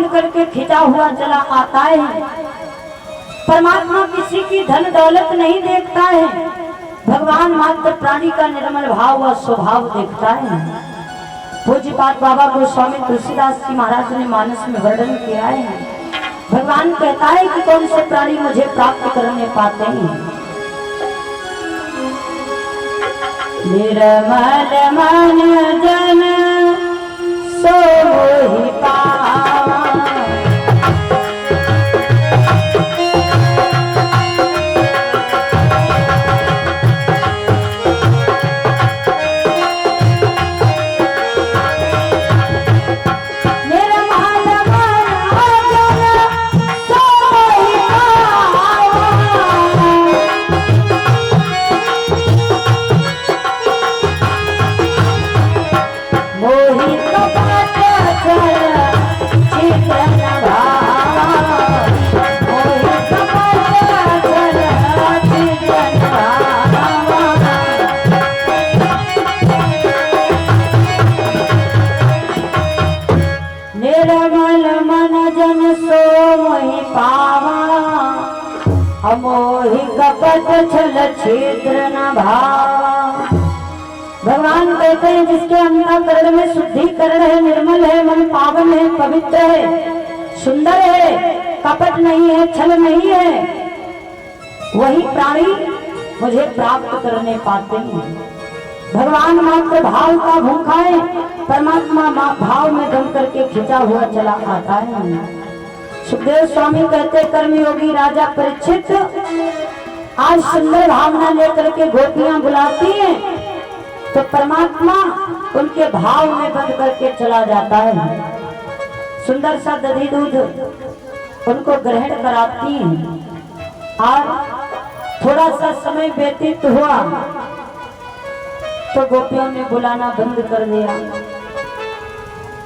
बंद करके खिंचा हुआ चला आता है। परमात्मा किसी की धन दौलत नहीं देखता है, भगवान मात्र प्राणी का निर्मल भाव व स्वभाव देखता है। पूज्यपाद बाबा गोस्वामी तुलसीदास जी महाराज ने मानस में वर्णन किया है। भगवान कहता है कि कौन से प्राणी मुझे प्राप्त करने पाते हैं। निर्मल मन जन सो मोहि पावा, अमोहि कपट छल छिद्र न भावा। भगवान कहते हैं जिसके अंतःकरण में शुद्धिकरण है, निर्मल है, मन पावन है, पवित्र है, सुंदर है, कपट नहीं है, छल नहीं है, वही प्राणी मुझे प्राप्त करने पाते हैं। भगवान मात्र भाव का भूखा है, परमात्मा भाव में दम करके खिंचा हुआ चला आता है। सुखदेव स्वामी कहते कर्मयोगी राजा परीक्षित आज सुंदर भावना लेकर के गोपियां बुलाती हैं तो परमात्मा उनके भाव में बंद करके चला जाता है। सुंदर सा दधी दूध उनको ग्रहण कराती है और थोड़ा सा समय व्यतीत हुआ तो गोपियों ने बुलाना बंद कर दिया।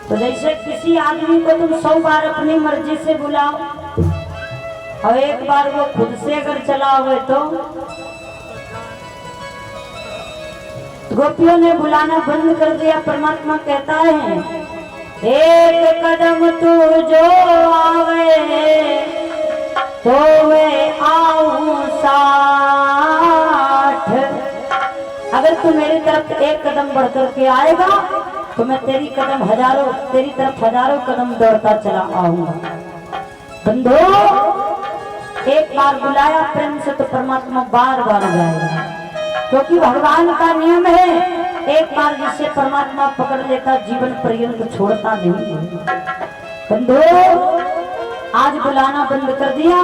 तो जैसे किसी आदमी को तुम 100 बार अपनी मर्जी से बुलाओ और एक बार वो खुद से अगर चला हुए तो गोपियों ने बुलाना बंद कर दिया। परमात्मा कहता है एक कदम तू जो आवे तो वे आऊं 60। अगर तू मेरी तरफ एक कदम बढ़ करके आएगा तो मैं तेरी तरफ हजारों कदम दौड़ता चला आऊंगा। बंधो एक बार बुलाया प्रेम से तो परमात्मा बार बार बुलाएगा, क्योंकि भगवान का नियम है एक बार जिसे परमात्मा पकड़ लेता जीवन पर्यंत छोड़ता नहीं है। बंधो आज बुलाना बंद कर दिया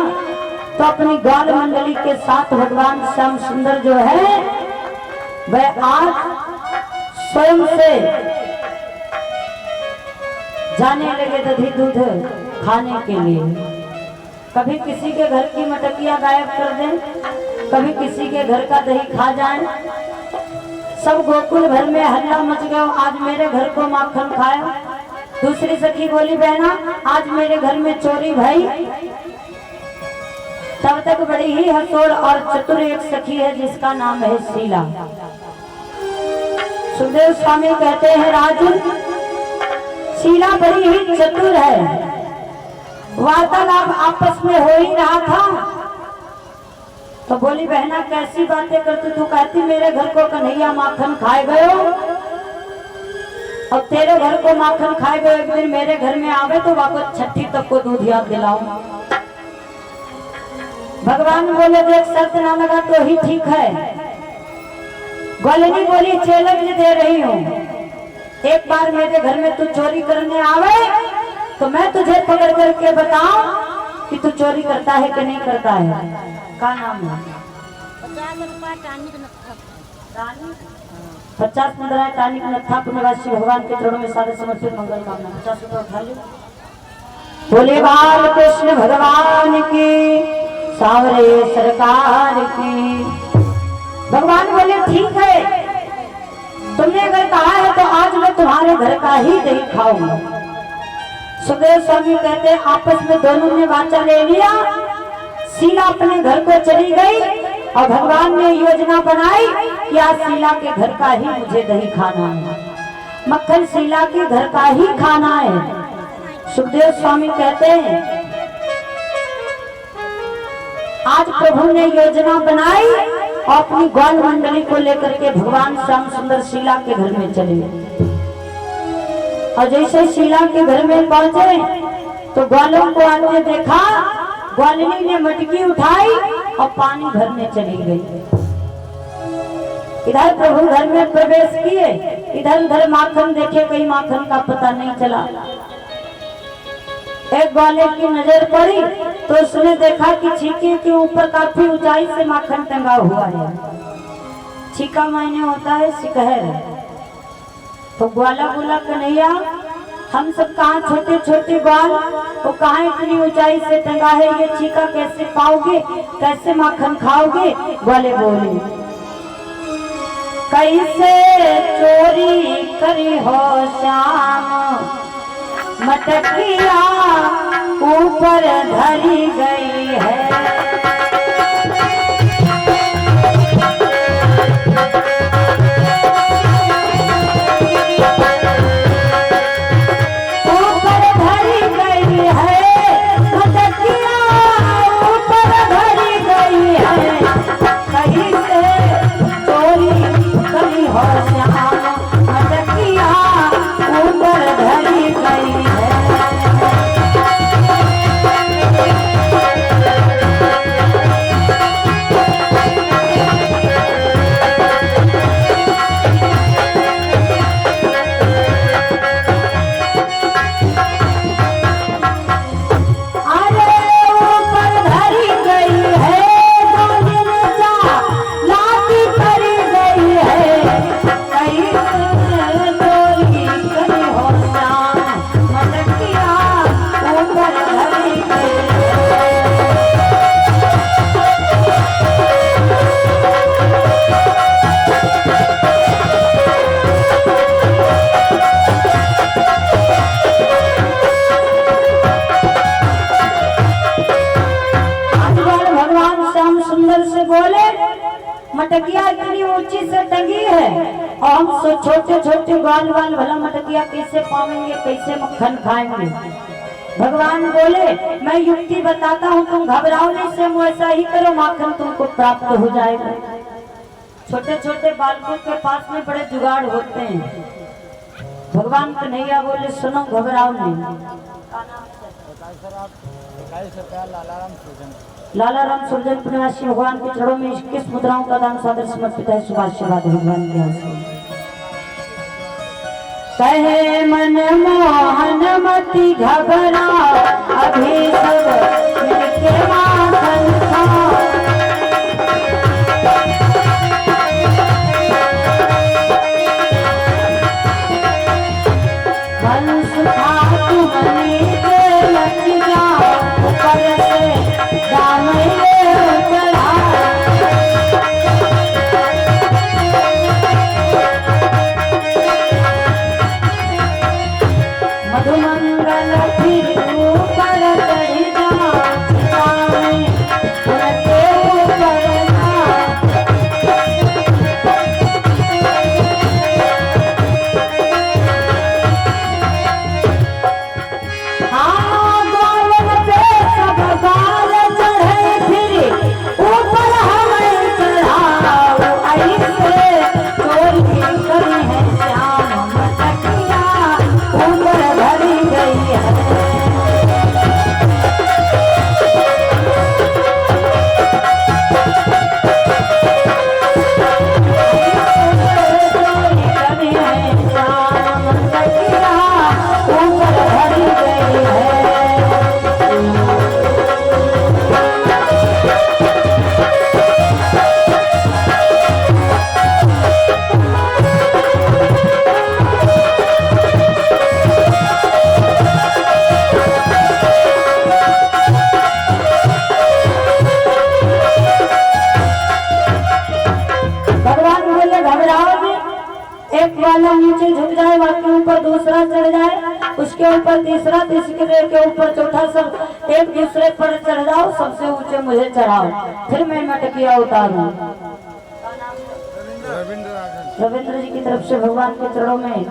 तो अपनी ग्वाल मंडली के साथ भगवान श्याम सुंदर जो है वह आज स्वयं से जाने लगे दधी दूध खाने के लिए। कभी किसी के घर की मटकिया गायब कर दें, कभी किसी के घर का दही खा जाएं। सब गोकुल भर में हल्ला मच गया, आज मेरे घर को माखन खाया। दूसरी सखी बोली बहना आज मेरे घर में चोरी भाई। तब तक बड़ी ही हंसोड़ और चतुर एक सखी है जिसका नाम है शीला। सुखदेव स्वामी कहते हैं राजू शीला बड़ी ही चतुर है। वार्तालाप आपस में हो ही रहा था तो बोली बहना कैसी बातें करती तू? कहती मेरे घर को कन्हैया माखन खाए गयो और तेरे घर को माखन खाए गए। एक दिन मेरे घर में आवे तो वापस छठी तक को दूध याद दिलाओ। भगवान बोले देख शर्त ना लगा तो ही ठीक है। ग्वालिनी बोली चैलेंज दे रही हूँ, एक बार मेरे घर में तू चोरी करने आवे तो मैं तुझे पकड़ करके बताऊं कि तू चोरी करता है कि नहीं करता है। का नाम है? 50-15 टानिक नत्था पुण्यवासी भगवान के चरणों में सारे समर्पित मंगल कामना। 50 रुपये उठा लो। बोले बाल कृष्ण भगवान की, सावरे सरकार की। भगवान बोले ठीक है, तुमने अगर कहा है तो आज मैं तुम्हारे घर का ही दही खाऊंगा। सुखदेव स्वामी कहते हैं आपस में दोनों ने वाचा ले लिया। शीला अपने घर को चली गई और भगवान ने योजना बनाई कि आज शीला के घर का ही मुझे दही खाना है, मक्खन शीला के घर का ही खाना है। सुखदेव स्वामी कहते हैं आज प्रभु ने योजना बनाई और अपनी ग्वाल मंडली को लेकर के भगवान श्याम सुंदर शीला के घर में चले गए। और जैसे शीला के घर में पहुंचे तो ग्वालों को आते देखा, ग्वालिनी ने मटकी उठाई और पानी भरने चली गई। इधर प्रभु घर में प्रवेश किए, इधर उधर माखन देखे, कहीं माखन का पता नहीं चला। एक ग्वाले की नजर पड़ी तो उसने देखा कि छीके के ऊपर काफी ऊंचाई से माखन टंगा हुआ है। छीका मायने होता है शिकहर। तो ग्वाला बोला कन्हैया हम सब कहाँ छोटे छोटे ग्वाल, तो कहाँ इतनी ऊंचाई से टंगा है, ये छीका कैसे पाओगे, कैसे माखन खाओगे? ग्वाले बोले कैसे चोरी करी हो श्याम, मटकिया ऊपर धरी गई है। ऊपर धरी गई है, मटकिया ऊपर धरी गई है। कहीं से चोरी करी हो श्याम, मटकिया ऊपर धरी गई है। मटकिया इतनी ऊंची से टंगी है और हम छोटे छोटे ग्वाल वाल भला मटकिया कैसे पाएंगे, कैसे मक्खन खाएंगे? भगवान बोले मैं युक्ति बताता हूँ, तुम घबराओ नहीं, से वैसा ही करो, माखन तुमको प्राप्त हो जाएगा। छोटे छोटे बालकों के पास में बड़े जुगाड़ होते हैं। भगवान कन्हैया बोले सुनो घबराओ नहीं। लालाराम सुरजन प्रवासी भगवान के चरणों में 21 मुद्राओं का दान सादर समर्पित है। सुभाषिवाद भगवान के हाथ। कहे मन मोहन मति घबरा, अभी सब मिलके माखन खाओ। वंश खातु मनी के लग जाओ, ऊपर से मधुमंगल फिर ऊपर चढ़ जा, वाला नीचे झुक जाए, बाकी ऊपर दूसरा चढ़ जाए, उसके ऊपर तीसरा, तीसरे के ऊपर चौथा, सब एक दूसरे पर चढ़ जाओ, सबसे ऊंचे मुझे चढ़ाओ, फिर मैं मटकिया उतारूं। रविंद्र जी की तरफ से भगवान के चरणों में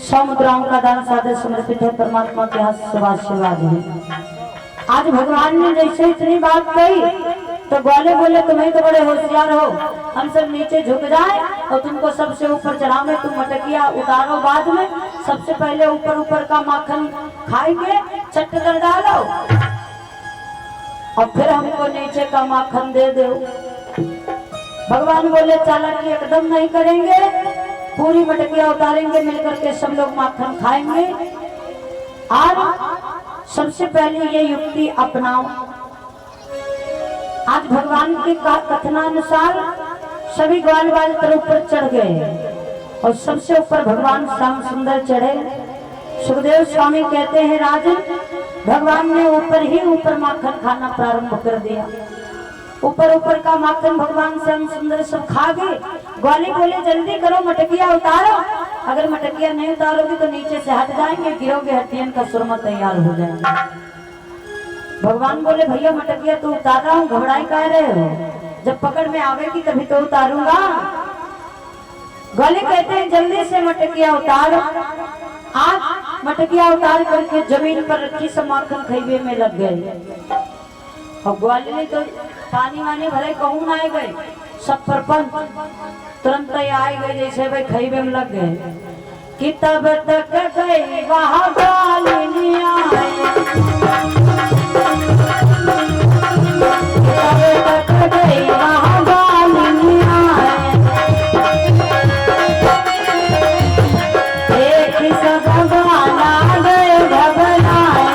100 मुद्राओं का दान सादर समर्पित है परमात्मा के हाथ आशीर्वाद है। आज भगवान ने जैसे इतनी बात कही तो ग्वाले बोले तुम्हें तो बड़े होशियार हो, हम सब नीचे झुक जाए और तुमको सबसे ऊपर चढ़ावे, तुम मटकिया उतारो, बाद में सबसे पहले ऊपर ऊपर का माखन खाएंगे, चट कर डालो और फिर हमको नीचे का माखन दे दो। भगवान बोले चालाकी एकदम नहीं करेंगे, पूरी मटकिया उतारेंगे, मिलकर के सब लोग माखन खाएंगे। आज सबसे पहले ये युक्ति अपनाओ। आज भगवान के कथनानुसार सभी ग्वाल बाल तर ऊपर चढ़ गए और सबसे ऊपर भगवान श्याम सुंदर चढ़े। सुखदेव स्वामी कहते हैं राजन, भगवान ने ऊपर ही ऊपर माखन खाना प्रारंभ कर दिया। ऊपर ऊपर का माखन भगवान श्याम सुंदर सब खा गए। ग्वाली बोले जल्दी करो, मटकिया उतारो, अगर मटकिया नहीं उतारोगे तो नीचे से हट जाएंगे, गिरोगे, हड्डियन का सुरमा तैयार हो जाएगा। भगवान बोले भैया मटकिया तो उतार रहा हूँ, घबराई कह रहे हो, जब पकड़ में आवेगी तभी तो उतारूंगा। ग्वाली कहते हैं जल्दी से मटकिया उतारो। आज मटकिया उतार करके जमीन पर रखी सब माखन खैबे में लग गए और ग्वाली ने तो पानी वानी भरे कहूँ ना आए गए, सब परपंच तुरंत ही आए गए जैसे भाई खैबे में लग गए कि तब तक गई वहाँ ग्वाली आए, तब तक गई वहाँ ग्वाली आए, एक ही सब गाना गए घबराए।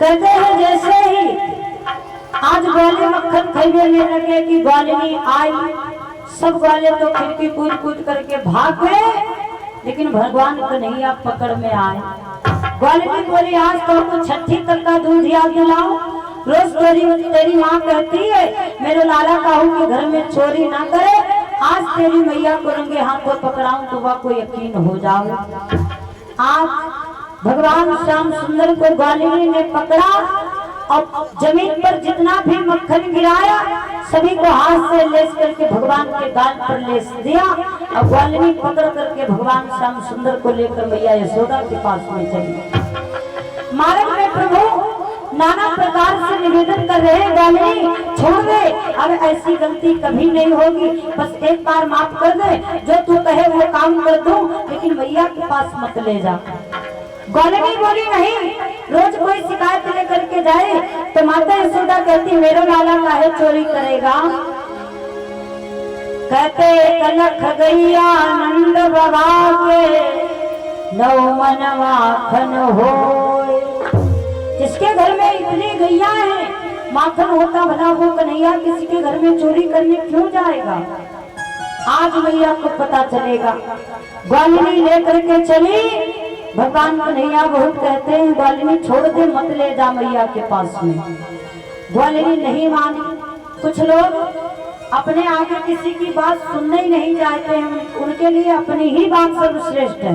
कहते हैं जैसे ही आज ग्वाले मक्खन खैबे में लगे कि ग्वालिनी आई, सब ग्वाले तो खिड़की कूद कूद करके भाग गए, लेकिन भगवान कन्हैया पकड़ में आए। ग्वालिनी बोली आज तो कुछ छठी तक का दूध याद दिलाओ, रोज तेरी माँ कहती है मेरे लाला काहू के घर में चोरी ना करे, आज तेरी मैया को रंगे हाथों पकड़ाऊं तो वह को यकीन हो जाओ। आज भगवान श्याम सुंदर को ग्वालिनी ने पकड़ा और जमीन पर जितना भी मक्खन गिराया सभी को हाथ से लेस करके भगवान के गाल पर लेस दिया और ग्वालिनी पकड़ करके भगवान श्याम सुंदर को लेकर मैया यशोदा के पास में चली। मार्ग में प्रभु नाना प्रकार से निवेदन कर रहे हैं, ग्वालिनी छोड़ दे, अब ऐसी गलती कभी नहीं होगी, बस एक बार माफ कर दे, जो तू कहे वो काम कर दूं, लेकिन मैया के पास मत ले जा। ग्वालिनी बोली नहीं, रोज कोई शिकायत लेकर के जाए तो माता यशोदा कहती मेरा लाला काहे चोरी करेगा। कहते कलख गैया नंद बाबा के नौ मन माखन होए, जिसके घर में इतनी गैया है माखन होता भला वो कन्हैया किसी के घर में चोरी करने क्यों जाएगा। आज मैया को पता चलेगा। ग्वालिनी लेकर के चली, भगवान कन्हैया बहुत कहते हैं ग्वालिनी छोड़ दे मत ले जा मैया के पास में। ग्वालिनी नहीं मानी। कुछ लोग अपने आगे किसी की बात सुनने ही नहीं चाहते हैं, उनके लिए अपनी ही बात सर्वश्रेष्ठ है,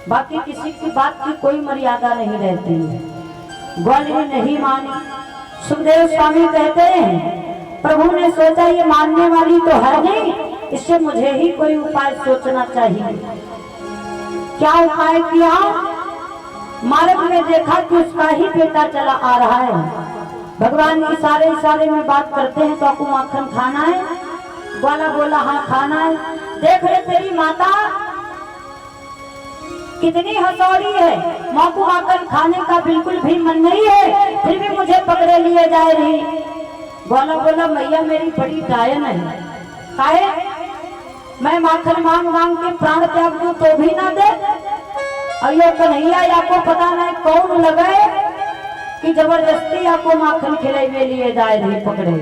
बाकी किसी की बात की कोई मर्यादा नहीं रहती है। ग्वालिनी नहीं मानी। सुखदेव स्वामी कहते हैं प्रभु ने सोचा ये मानने वाली तो है नहीं, इससे मुझे ही कोई उपाय सोचना चाहिए। क्या उपाय किया? मार्ग में देखा कि उसका ही बेटा चला आ रहा है। भगवान इशारे इशारे में बात करते हैं तो आपको माखन खाना है। ग्वाला बोला हाँ खाना है। देख रहे तेरी माता कितनी हंसौड़ी है, माँ को माखन खाने का बिल्कुल भी मन नहीं है, फिर भी मुझे पकड़े लिए जा रही। ग्वाला बोला मैया मेरी बड़ी डायन है, काहे मैं माखन मांग मांग के प्राण त्याग दूं तो भी ना दे। अयो कन्हैया आपको पता नहीं कौन लगाए कि जबरदस्ती आपको माखन खिलावे लिए जाए रही पकड़े।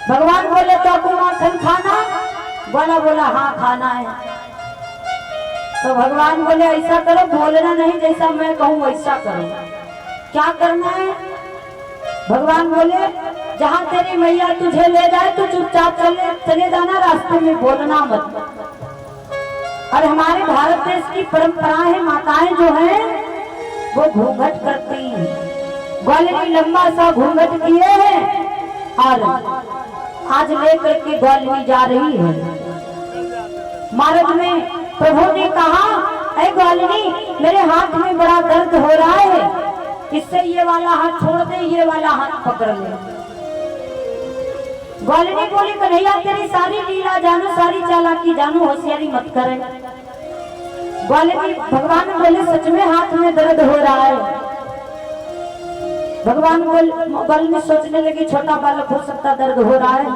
भगवान बोले तो आपको माखन खाना? बोला हाँ खाना है। तो भगवान बोले ऐसा करो, बोलना नहीं, जैसा मैं कहूँ वैसा करो। क्या करना है? भगवान बोले जहाँ तेरी मैया तुझे ले जाए तो चुपचाप चले जाना, रास्ते में बोलना मत। और हमारे भारत देश की परंपरा है, माताएं जो हैं वो घूंघट करती हैं, ग्वालिनी लंबा सा घूंघट किए हैं और आज लेकर के ग्वालिनी जा रही है। मार्ग में प्रभु ने कहा, ऐ ग्वालिनी मेरे हाथ में बड़ा दर्द हो रहा है, इससे ये वाला हाथ छोड़ दे, ये वाला हाथ पकड़ ले। ग्वालिनी बोली कन्हैया तेरी सारी लीला जानू, सारी चालाकी जानू, होशियारी मत करे। ग्वालिनी भगवान बोले सच में हाथ में दर्द हो रहा है। भगवान ग्वालिनी सोचने लगी छोटा बालक हो सकता दर्द हो रहा है,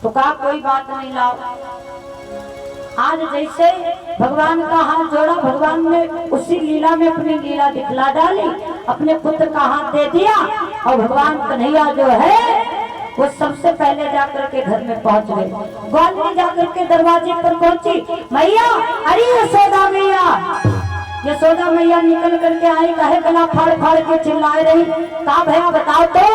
तो कहा कोई बात नहीं लाओ। आज जैसे भगवान का हाथ जोड़ा, भगवान ने उसी लीला में अपनी लीला दिखला डाली, अपने पुत्र का हाथ दे दिया और भगवान कन्हैया जो है वो सबसे पहले जाकर के घर में पहुंच गए। ग्वालिनी जाकर के दरवाजे पर पहुंची, मैया, अरे यशोदा मैया। यशोदा मैया निकल करके आई, कहे गला फाड़ फाड़ के चिल्लाए रही, कहा भैया बताओ तो।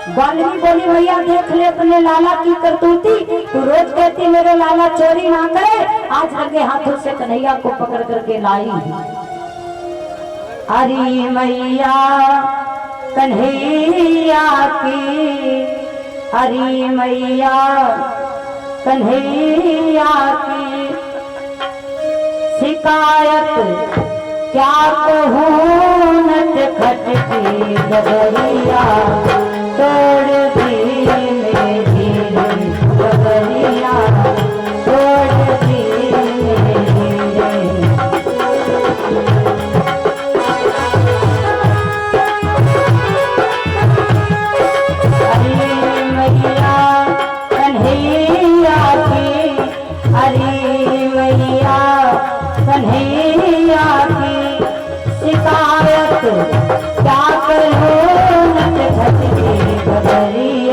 ग्वालिनी बोली भैया देख ले अपने लाला की करतूती, तू रोज कहती मेरे लाला चोरी ना करे, आज रंगे हाथों से कन्हैया को पकड़ करके लाई। अरे मैया कन्हैया की, अरे मैया कन्हैया की शिकायत क्या कहूँ, नट खटकी गगरिया तोड़ दी मेरी गगरिया, तोड़ दी मेरी। अरे मैया कन्हैया की, अरे मैया कन्हैया की शिकायत क्या करो, नट खटकी गगरिया।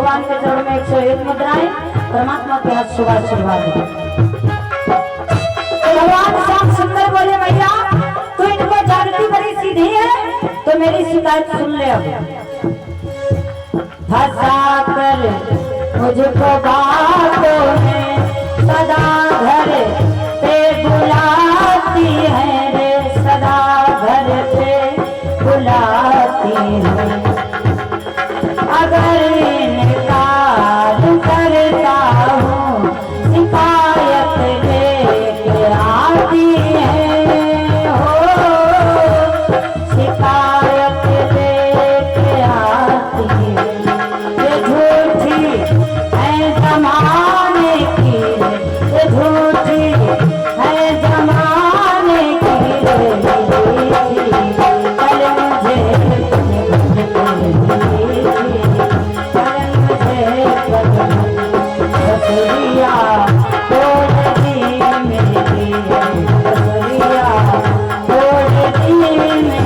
भगवान के चरण में 101 मुद्राएं, परमात्मा के हाथ शुभ आशीर्वाद है। भगवान श्याम सुंदर बोले मैया तू इनको जानती बड़ी सीधी है तो मेरी शिकायत सुन ले। अब फंसा कर मुझको बातों में सदा घर पे बुलाती है रे, सदा घर पे बुलाती है। अगर इनकार करता हूँ शिकायत लेके आती है, हो शिकायत लेके आती है। ये झूठी है जमाने की, ये झूठी है जमाने की, कल बसरिया तोड़ दी मेरी, बसरिया तोड़ दी मेरी।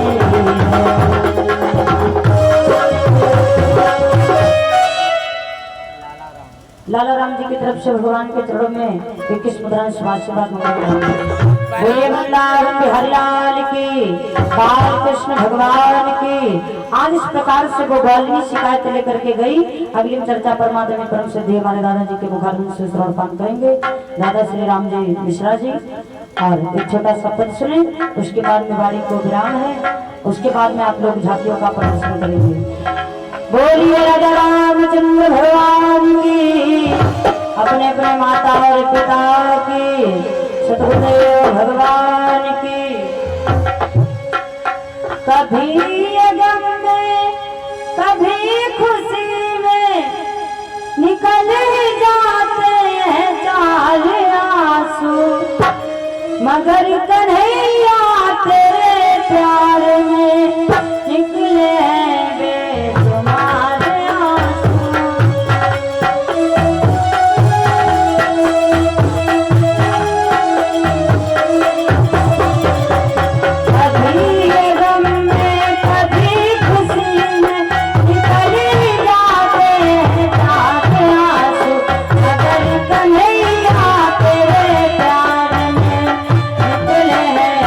लाला राम जी की तरफ से भगवान के चरणों में 21 मुद्राएं आशीर्वाद बोलिए वृंदावन बिहारी लाल की, बाल कृष्ण भगवान की। आज इस प्रकार से वो ग्वालिनी शिकायत लेकर के गई। अगली चर्चा परमात्मा परम सिद्धि हमारे दादा जी के मुखारविंद से श्रवण करेंगे, दादा श्री राम जी मिश्रा जी। और एक छोटा सा पद सुने, उसके बाद में वाणी को विराम है, उसके बाद में आप लोग झांकियों का प्रदर्शन करेंगे। बोलिए राजा रामचंद्र भगवान की, अपने अपने माता और पिता की, सतगुरुदेव भगवान की। कभी गम में कभी खुशी में निकल जाते हैं चार आंसू, मगर कन्हैया तेरे प्यार में निकले हैं बेशुमार आंसू। कभी गम में कभी खुशी में निकल जाते हैं चार आंसू, मगर कन्हैया तेरे प्यार में निकले हैं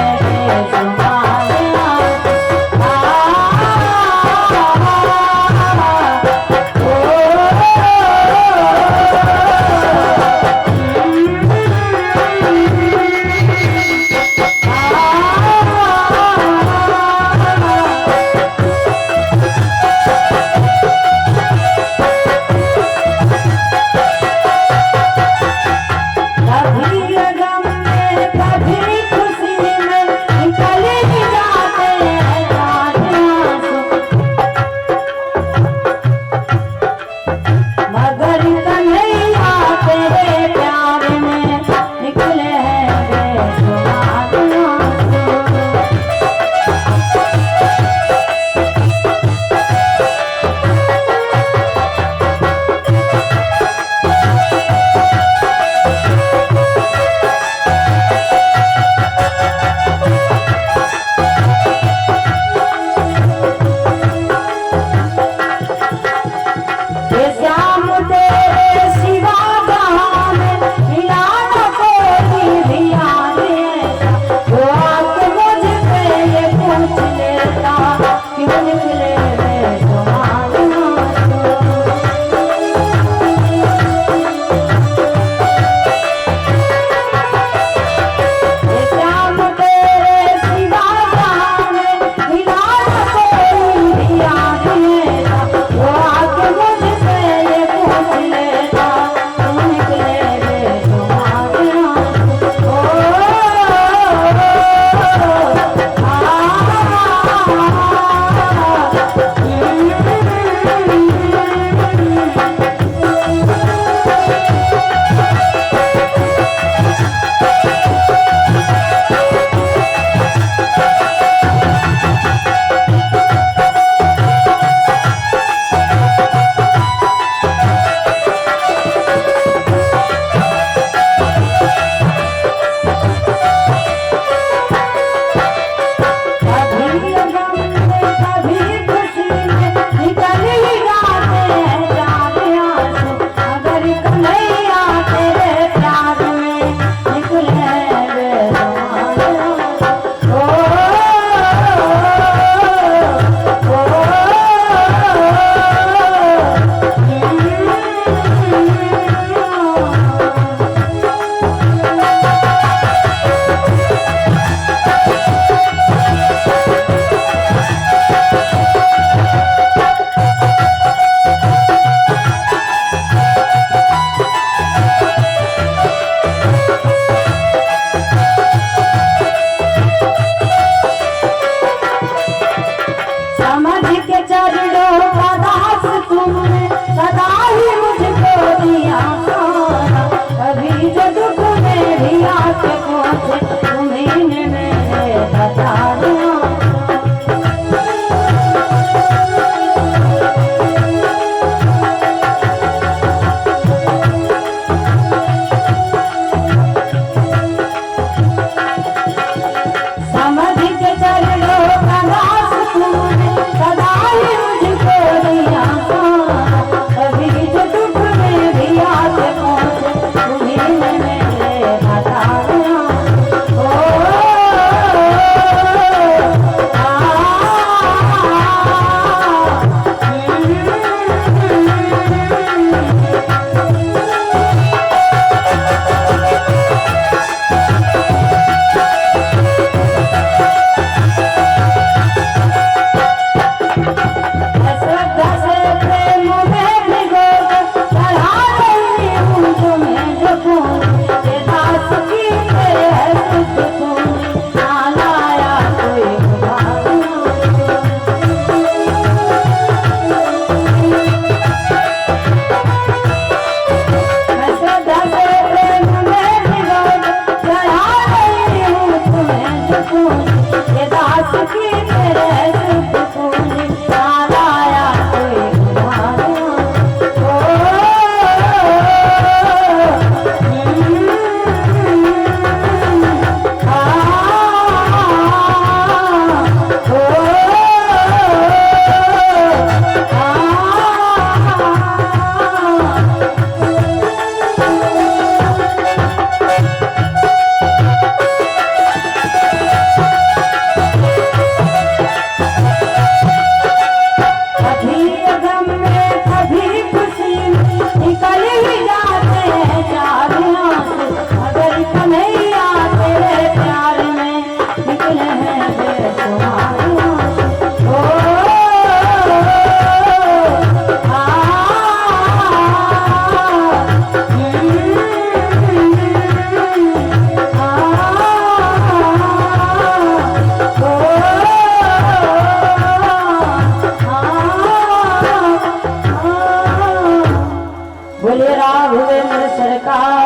चंद्र सरकार